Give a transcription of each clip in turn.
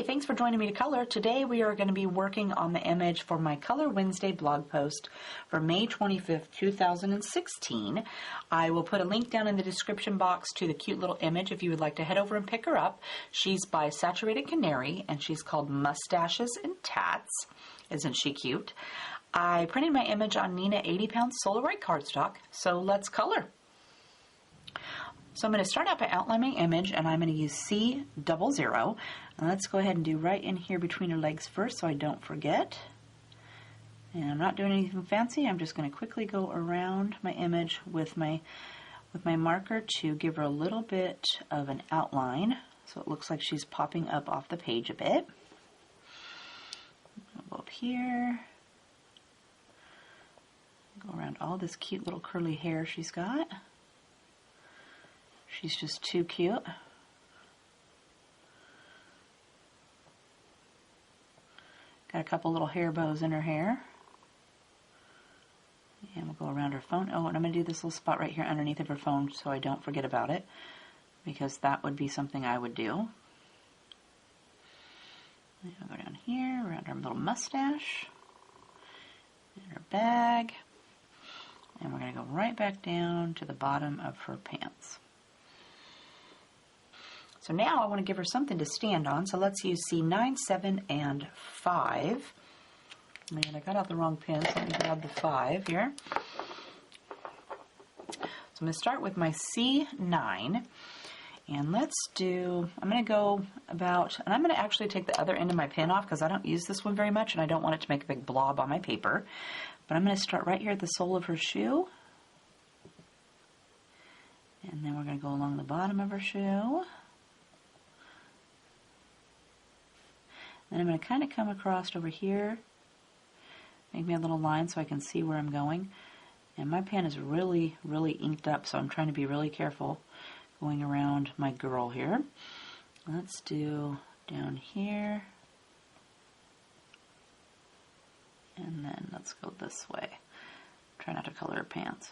Thanks for joining me to color. Today we are going to be working on the image for my Color Wednesday blog post for May 25th, 2016. I will put a link down in the description box to the cute little image if you would like to head over and pick her up. She's by Saturated Canary and she's called Mustaches and Tats. Isn't she cute? I printed my image on Nina 80-pound Polaroid cardstock, so let's color. So I'm going to start out by outlining my image, and I'm going to use C00. And let's go ahead and do right in here between her legs first so I don't forget. And I'm not doing anything fancy. I'm just going to quickly go around my image with my marker to give her a little bit of an outline so it looks like she's popping up off the page a bit. I'll go up here. Go around all this cute little curly hair she's got. She's just too cute. Got a couple little hair bows in her hair. And we'll go around her phone. Oh, and I'm going to do this little spot right here underneath of her phone so I don't forget about it, because that would be something I would do. And I'll go down here, around her little mustache, and her bag. And we're going to go right back down to the bottom of her pants. So now I want to give her something to stand on, so let's use C9, 7, and 5. Man, I got out the wrong pen, so let me grab the 5 here. So I'm going to start with my C9, and let's do, I'm going to go about, and I'm going to actually take the other end of my pen off because I don't use this one very much, and I don't want it to make a big blob on my paper. But I'm going to start right here at the sole of her shoe. And then we're going to go along the bottom of her shoe. Then I'm going to kind of come across over here, make me a little line so I can see where I'm going. And my pen is really, really inked up, so I'm trying to be really careful going around my girl here. Let's do down here. And then let's go this way. Try not to color her pants.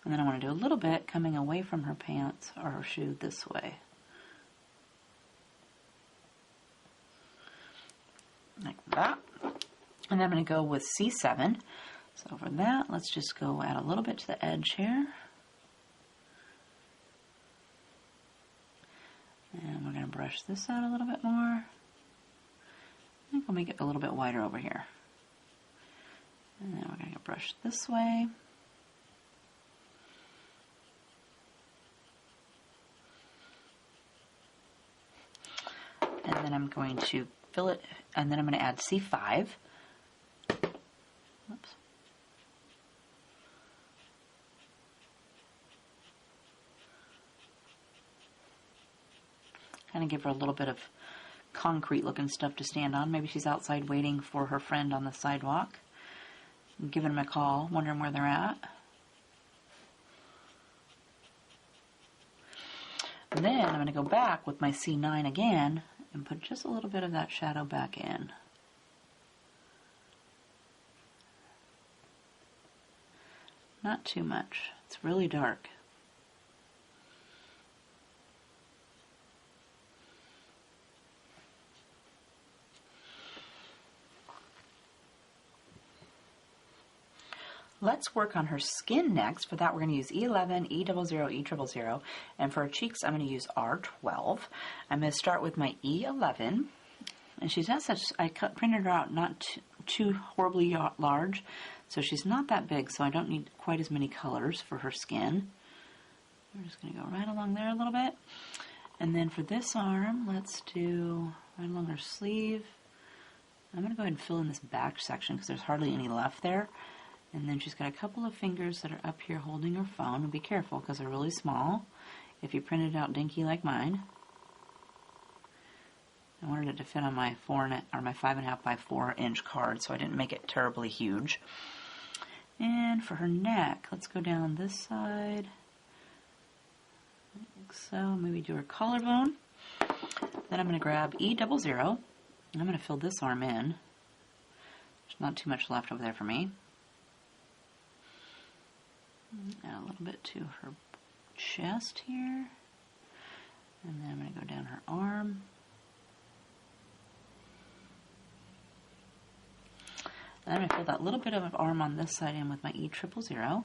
And then I want to do a little bit coming away from her pants or her shoe this way. Like that. And then I'm going to go with C7. So for that, let's just go add a little bit to the edge here. And we're going to brush this out a little bit more. I think we'll make it a little bit wider over here. And then we're going to brush this way. And then I'm going to fill it, and then I'm going to add C5. Oops. Kind of give her a little bit of concrete looking stuff to stand on. Maybe she's outside waiting for her friend on the sidewalk. I'm giving them a call, wondering where they're at. And then I'm going to go back with my C9 again and put just a little bit of that shadow back in. Not too much. It's really dark. Let's work on her skin next. For that, we're going to use E11, E00, E000, and for her cheeks, I'm going to use R12. I'm going to start with my E11, and she's not such, I printed her out not too horribly large, so she's not that big, so I don't need quite as many colors for her skin. We're just going to go right along there a little bit. And then for this arm, let's do right along her sleeve. I'm going to go ahead and fill in this back section because there's hardly any left there. And then she's got a couple of fingers that are up here holding her phone. And be careful because they're really small if you print it out dinky like mine. I wanted it to fit on my 5.5 by 4 inch card, so I didn't make it terribly huge. And for her neck, let's go down this side. Like so, maybe do her collarbone. Then I'm going to grab E00, and I'm going to fill this arm in. There's not too much left over there for me. Add a little bit to her chest here. And then I'm going to go down her arm. Then I'm going to fill that little bit of arm on this side in with my E000.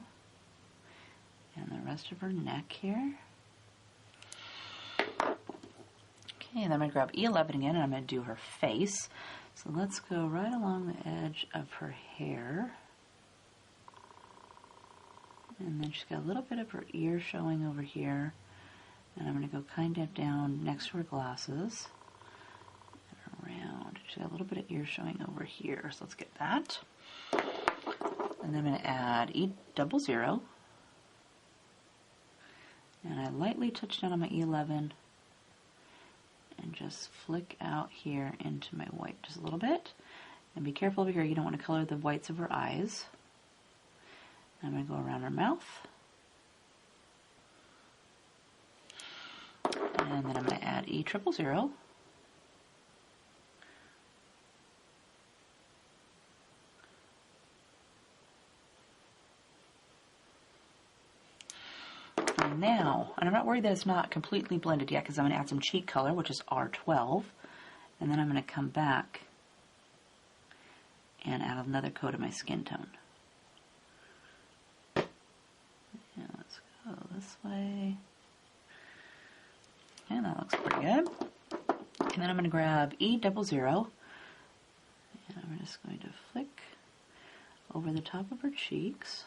And the rest of her neck here. Okay, and then I'm going to grab E11 again, and I'm going to do her face. So let's go right along the edge of her hair. And then she's got a little bit of her ear showing over here. And I'm going to go kind of down next to her glasses. And around. She's got a little bit of ear showing over here. So let's get that. And then I'm going to add E00. And I lightly touch down on my E11. And just flick out here into my white just a little bit. And be careful over here, you don't want to color the whites of her eyes. I'm going to go around her mouth. And then I'm going to add E000. And now, and I'm not worried that it's not completely blended yet because I'm going to add some cheek color, which is R12. And then I'm going to come back and add another coat of my skin tone. Let's go this way. And that looks pretty good. And then I'm going to grab E00. And I'm just going to flick over the top of her cheeks.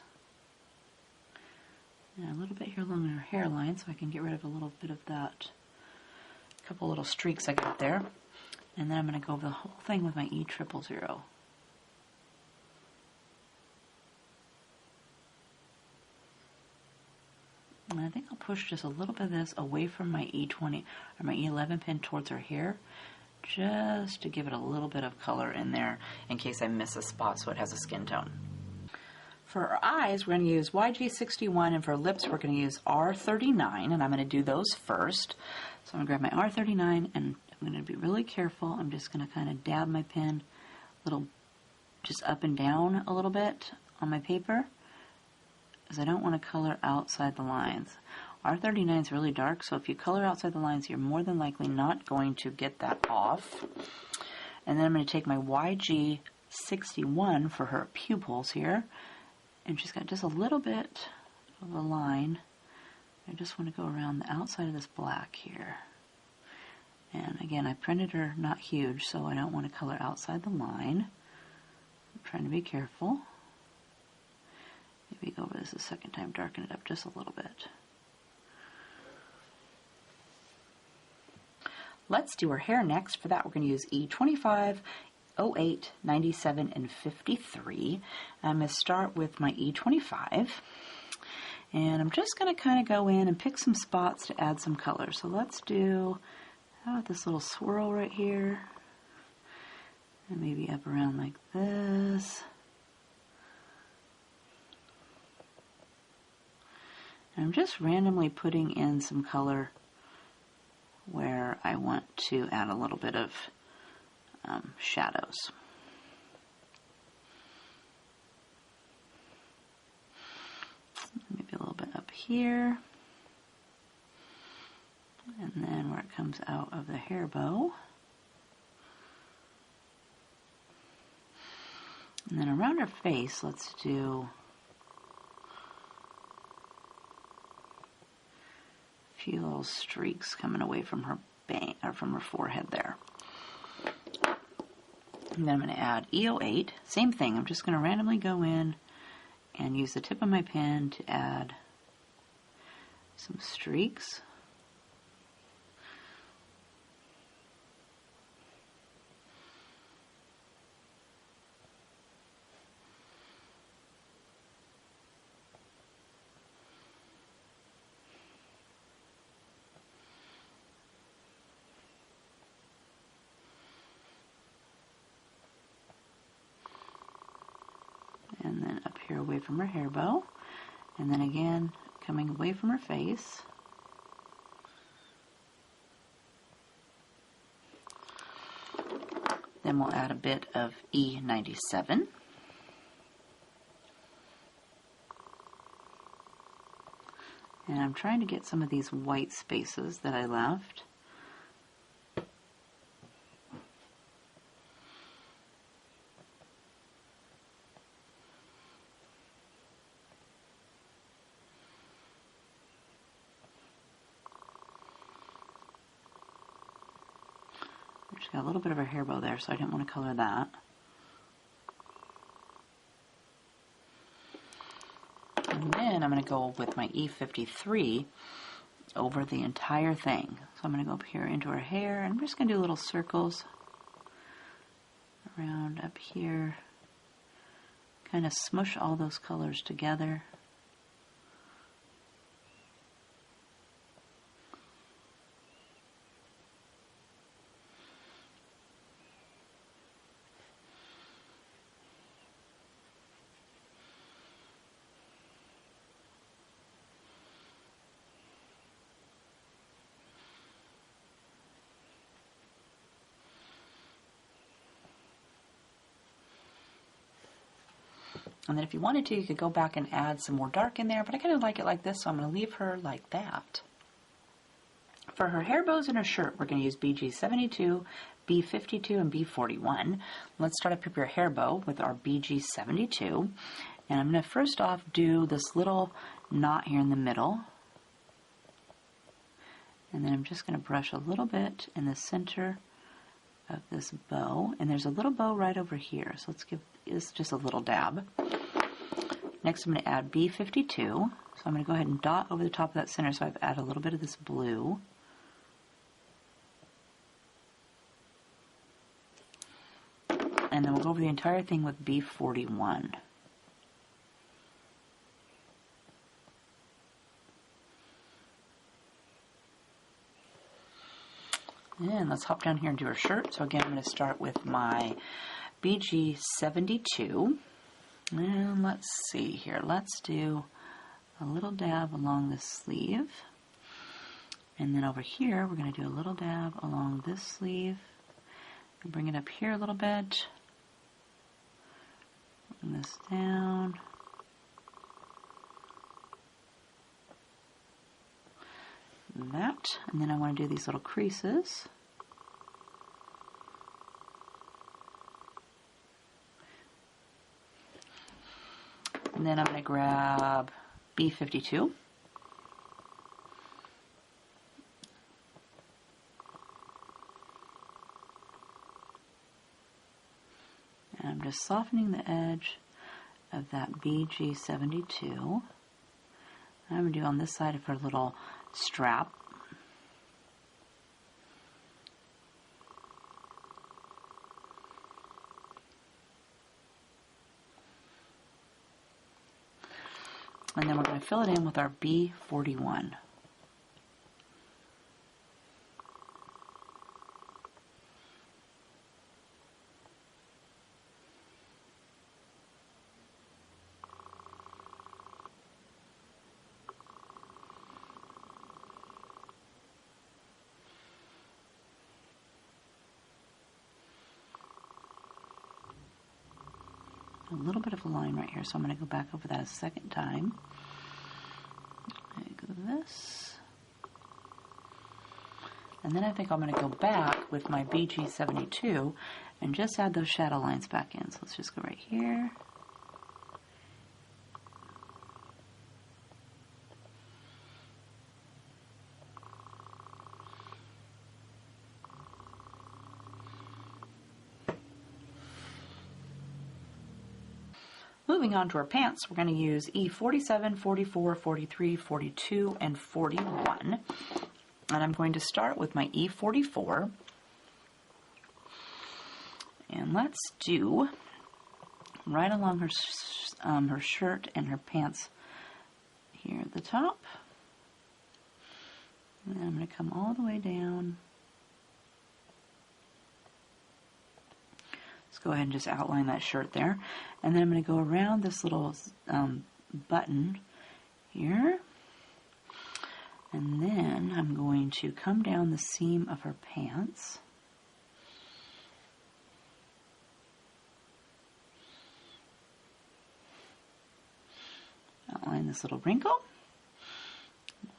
And a little bit here along her hairline so I can get rid of a little bit of that couple little streaks I got there. And then I'm going to go over the whole thing with my E000. And I think I'll push just a little bit of this away from my E20 or my E11 pin towards her hair, just to give it a little bit of color in there in case I miss a spot so it has a skin tone. For her eyes, we're going to use YG61, and for lips, we're going to use R39, and I'm going to do those first. So I'm going to grab my R39, and I'm going to be really careful. I'm just going to kind of dab my pen just up and down a little bit on my paper, because I don't want to color outside the lines. R39 is really dark, so if you color outside the lines, you're more than likely not going to get that off. And then I'm going to take my YG61 for her pupils here, and she's got just a little bit of a line. I just want to go around the outside of this black here. And again, I printed her not huge, so I don't want to color outside the line. I'm trying to be careful. Maybe go over this a second time, darken it up just a little bit. Let's do her hair next. For that, we're going to use E25, 08, 97, and 53. I'm going to start with my E25. And I'm just going to kind of go in and pick some spots to add some color. So let's do, how about this little swirl right here? And maybe up around like this. And I'm just randomly putting in some color where I want to add a little bit of shadows. Maybe a little bit up here. And then where it comes out of the hair bow. And then around her face, let's do a few little streaks coming away from her bang, or from her forehead there. And then I'm going to add E08. Same thing. I'm just going to randomly go in and use the tip of my pen to add some streaks. from her hair bow, and then again coming away from her face. Then we'll add a bit of E97. And I'm trying to get some of these white spaces that I left. She's got a little bit of her hair bow there, so I didn't want to color that. And then I'm going to go with my E53 over the entire thing. So I'm going to go up here into her hair, and I'm just going to do little circles around up here. Kind of smush all those colors together. And then if you wanted to, you could go back and add some more dark in there, but I kind of like it like this, so I'm going to leave her like that. For her hair bows and her shirt, we're going to use BG72, B52, and B41. Let's start up your hair bow with our BG72. And I'm going to first off do this little knot here in the middle. And then I'm just going to brush a little bit in the center of this bow. And there's a little bow right over here, so let's give this just a little dab. Next I'm going to add B52. So I'm going to go ahead and dot over the top of that center, so I've added a little bit of this blue. And then we'll go over the entire thing with B41. And let's hop down here and do her shirt. So again, I'm going to start with my BG72. And let's see here. Let's do a little dab along this sleeve. And then over here, we're going to do a little dab along this sleeve. And bring it up here a little bit. Bring this down. That. And then I want to do these little creases. And then I'm going to grab B52. And I'm just softening the edge of that BG72. I'm going to do on this side of her little strap. And then we're going to fill it in with our B41. A little bit of a line right here, so I'm going to go back over that a second time. Like this. And then I think I'm going to go back with my BG72 and just add those shadow lines back in. So let's just go right here. Moving on to our pants, we're going to use E47, 44, 43, 42, and 41. And I'm going to start with my E44. And let's do right along her shirt and her pants here at the top. And then I'm going to come all the way down. Just go ahead and just outline that shirt there. And then I'm going to go around this little button here. And then I'm going to come down the seam of her pants. Outline this little wrinkle.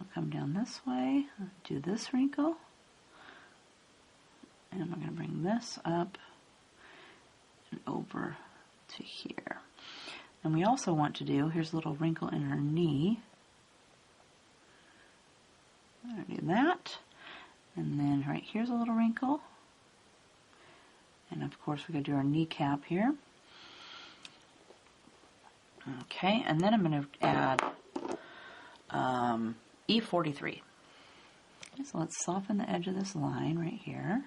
I'll come down this way, do this wrinkle. And we're going to bring this up and over to here. And we also want to do, here's a little wrinkle in her knee. I'm going to do that. And then right here's a little wrinkle. And of course we're going to do our kneecap here. Okay, and then I'm going to add E43. Okay, so let's soften the edge of this line right here.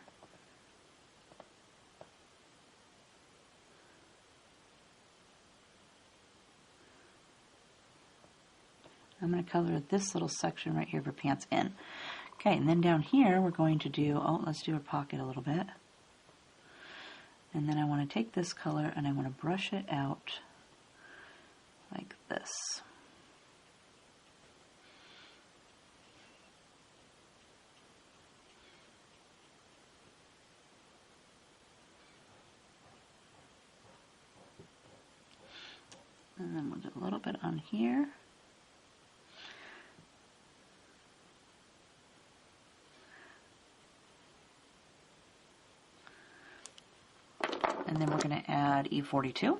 I'm going to color this little section right here of her pants in. Okay, and then down here we're going to do, let's do her pocket a little bit. And then I want to take this color and I want to brush it out like this. And then we'll do a little bit on here. And then we're going to add E42.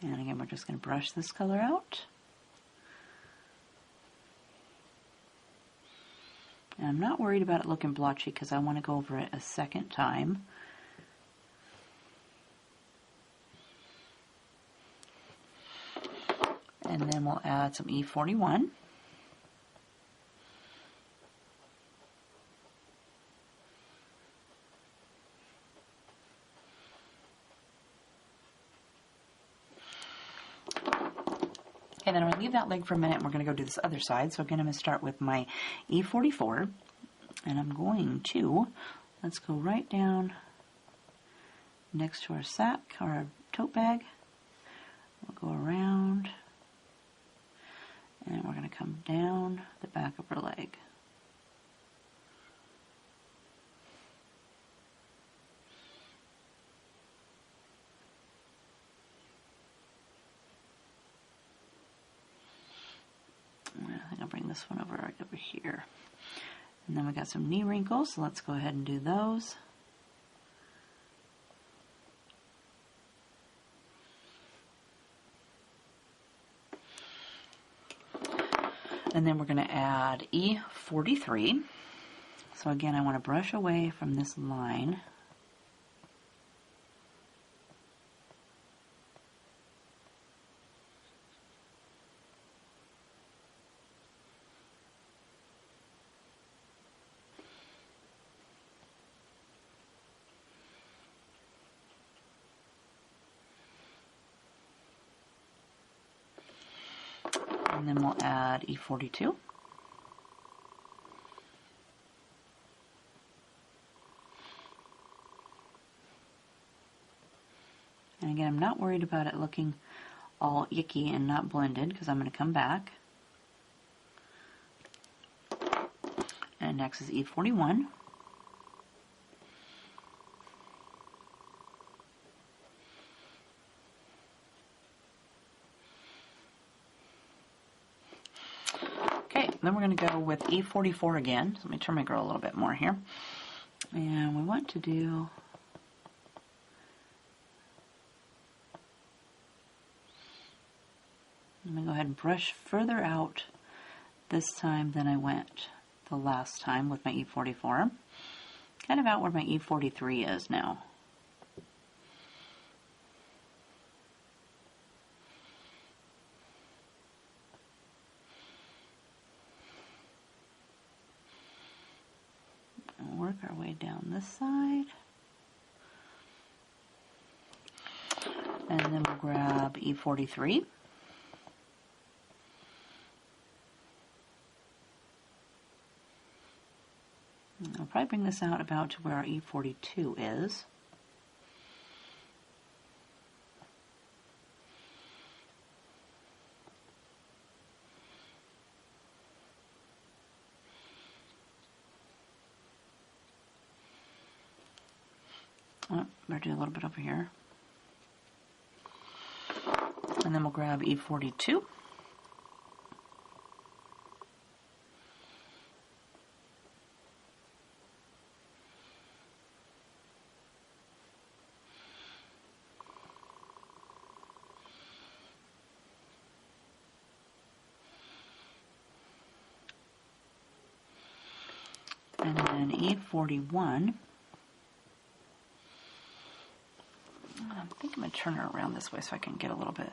And again, we're just going to brush this color out. And I'm not worried about it looking blotchy because I want to go over it a second time. And then we'll add some E41. And then I'm going to leave that leg for a minute and we're going to go do this other side. So again, I'm going to start with my E44 and I'm going to, let's go right down next to our sack or our tote bag. We'll go around and we're going to come down the back of her leg. I'll bring this one over right over here. And then we got some knee wrinkles, so let's go ahead and do those. And then we're going to add E43. So again, I want to brush away from this line. And then we'll add E42. And again, I'm not worried about it looking all icky and not blended because I'm going to come back. And next is E41. Then we're going to go with E44 again. So let me turn my girl a little bit more here. And we want to do I'm going to go ahead and brush further out this time than I went the last time with my E44. Kind of out where my E43 is now. Work our way down this side. And then we'll grab E43. probably bring this out about to where our E42 is. Oh, better do a little bit over here. And then we'll grab E42. And then E41. I think I'm going to turn her around this way so I can get a little bit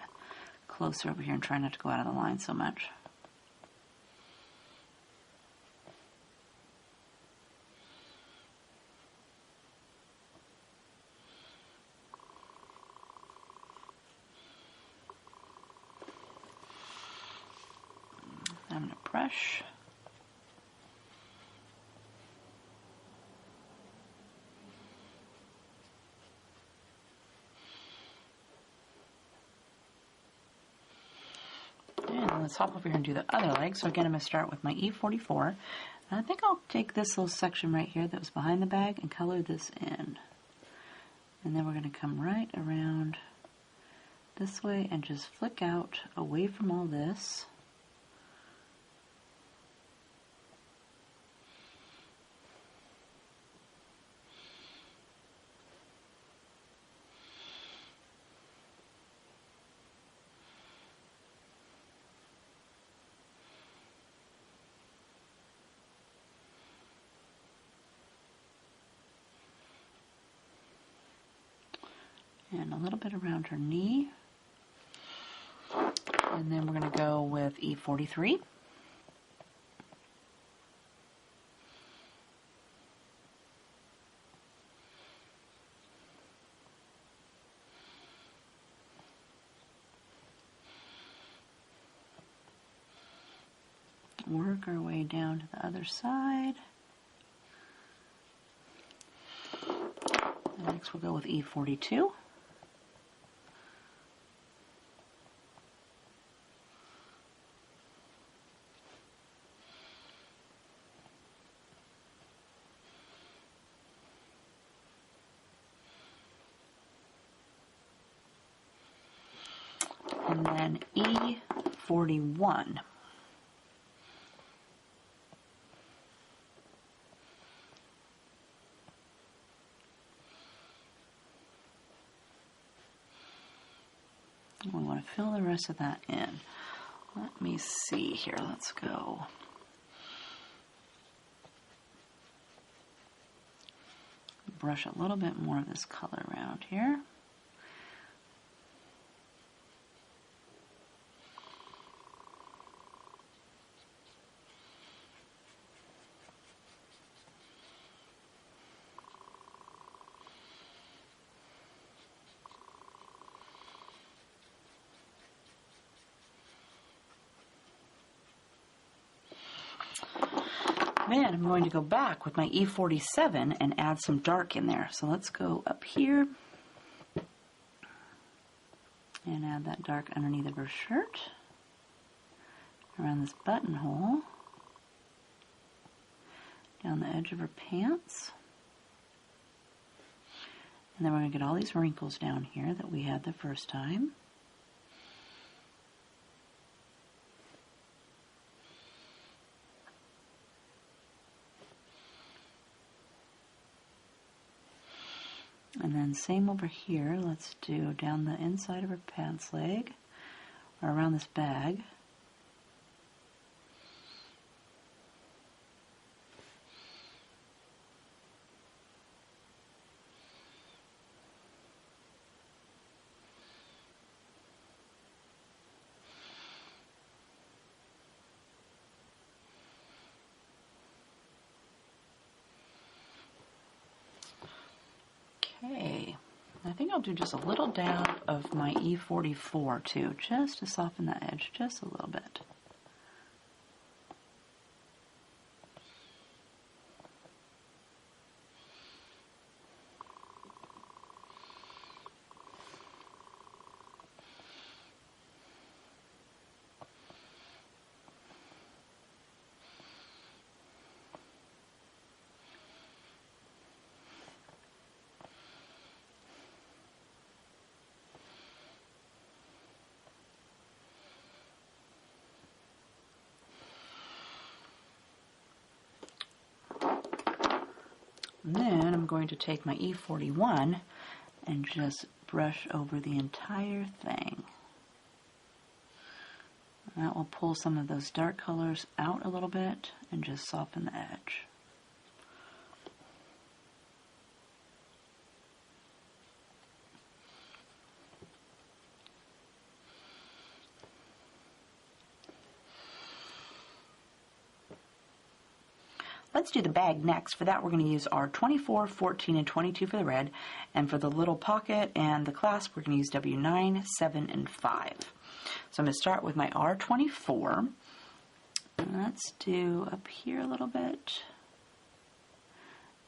closer over here and try not to go out of the line so much. I'm going to brush. And let's hop over here and do the other leg. So again, I'm going to start with my E44. And I think I'll take this little section right here that was behind the bag and color this in. And then we're going to come right around this way and just flick out away from all this. And a little bit around her knee. And then we're going to go with E43. Work our way down to the other side. And next we'll go with E42. And then E41. We want to fill the rest of that in. Let me see here. Let's go. Brush a little bit more of this color around here. Then I'm going to go back with my E47 and add some dark in there. So let's go up here and add that dark underneath of her shirt, around this buttonhole, down the edge of her pants. And then we're going to get all these wrinkles down here that we had the first time. And then same over here, let's do down the inside of her pants leg, or around this bag. Okay, I think I'll do just a little dab of my E44 too, just to soften the edge just a little bit. I'm going to take my E41 and just brush over the entire thing. That will pull some of those dark colors out a little bit and just soften the edge. Let's do the bag next. For that, we're going to use our 24, 14, and 22 for the red. And for the little pocket and the clasp, we're going to use W9, 7, and 5. So I'm going to start with my R24. Let's do up here a little bit.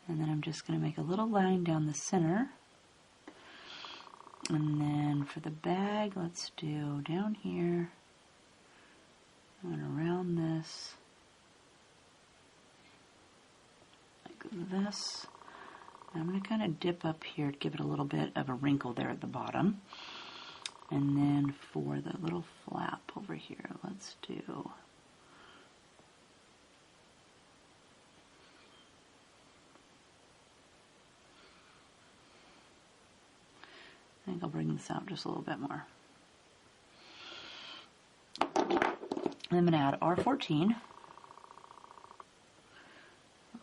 And then I'm just going to make a little line down the center. And then for the bag, let's do down here and around this. This. I'm going to kind of dip up here to give it a little bit of a wrinkle there at the bottom. And then for the little flap over here, let's do I think I'll bring this out just a little bit more. And I'm going to add R14.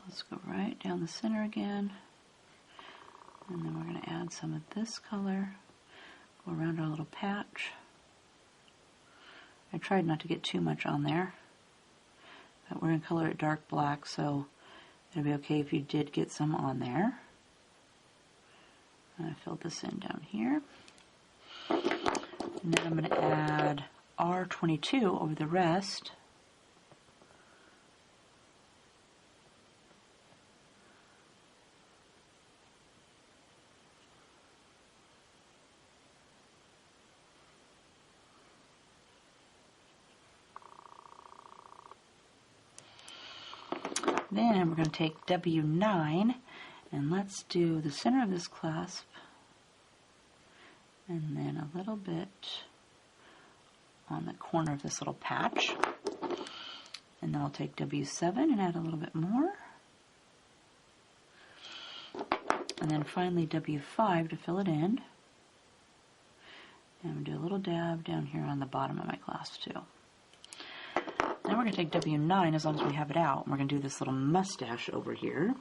Let's go right down the center again, and then we're going to add some of this color, go around our little patch. I tried not to get too much on there, but we're going to color it dark black, so it'll be okay if you did get some on there. I filled this in down here, and then I'm going to add R22 over the rest. Then we're going to take W9 and let's do the center of this clasp and then a little bit on the corner of this little patch. And then I'll take W7 and add a little bit more. And then finally W5 to fill it in. And we'll do a little dab down here on the bottom of my clasp too. Now we're going to take W9 as long as we have it out. And we're going to do this little mustache over here.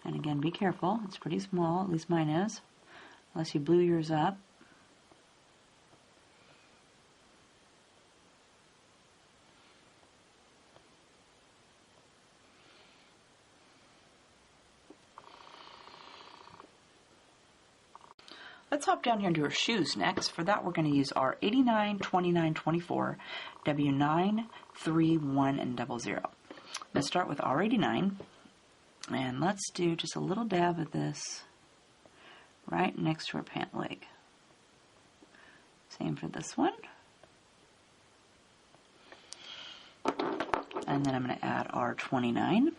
And again, be careful. It's pretty small, at least mine is. Unless you blew yours up. Let's hop down here and do our shoes next. For that, we're going to use our 89, 29, 24, W9, 3, 1, and 00. Let's start with R89, and let's do just a little dab of this right next to our pant leg. Same for this one. And then I'm going to add R29, and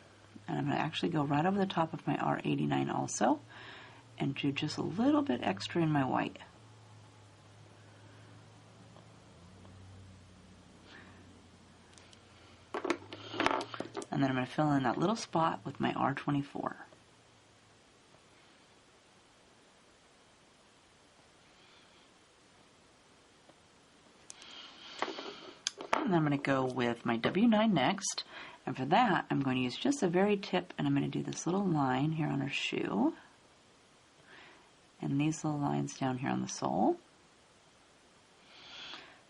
I'm going to actually go right over the top of my R89 also, and do just a little bit extra in my white. And then I'm going to fill in that little spot with my R24. And I'm going to go with my W9 next. And for that, I'm going to use just the very tip, and I'm going to do this little line here on her shoe. And these little lines down here on the sole.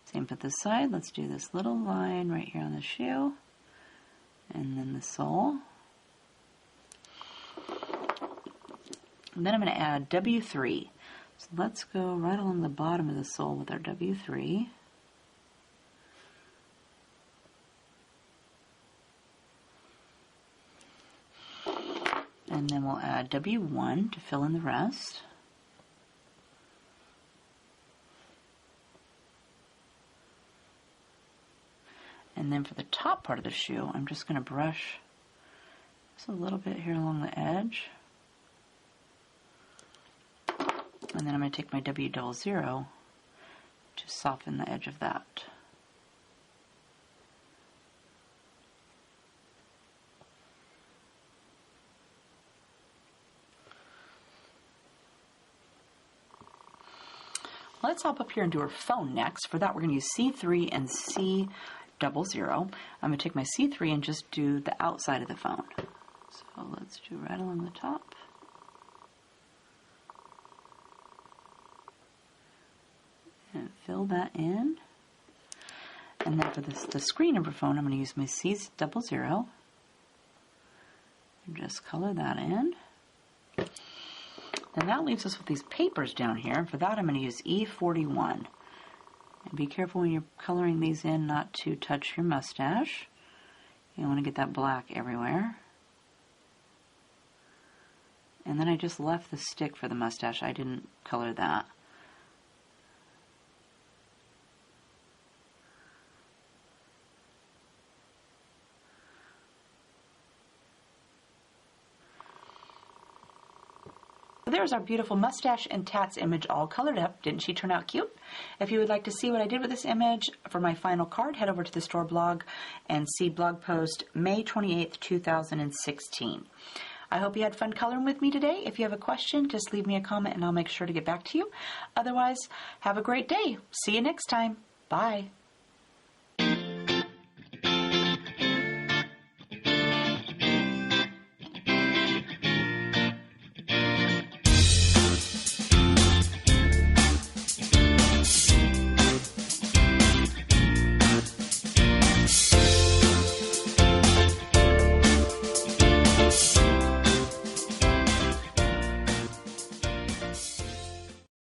Same for this side. Let's do this little line right here on the shoe. And then the sole. And then I'm going to add W3. So let's go right along the bottom of the sole with our W3. And then we'll add W1 to fill in the rest. And then for the top part of the shoe, I'm just going to brush just a little bit here along the edge. And then I'm going to take my W00 to soften the edge of that. Let's hop up here and do her phone next. For that, we're going to use C3 and C00. I'm going to take my C3 and just do the outside of the phone. So let's do right along the top. And fill that in. And then for the screen of her phone, I'm going to use my C00. And just color that in. Then that leaves us with these papers down here. And for that, I'm going to use E41. And be careful when you're coloring these in not to touch your mustache. You don't want to get that black everywhere. And then I just left the stick for the mustache. I didn't color that. There's our beautiful mustache and tats image all colored up. Didn't she turn out cute? If you would like to see what I did with this image for my final card, head over to the store blog and see blog post May 28th, 2016. I hope you had fun coloring with me today. If you have a question, just leave me a comment and I'll make sure to get back to you. Otherwise, have a great day. See you next time. Bye.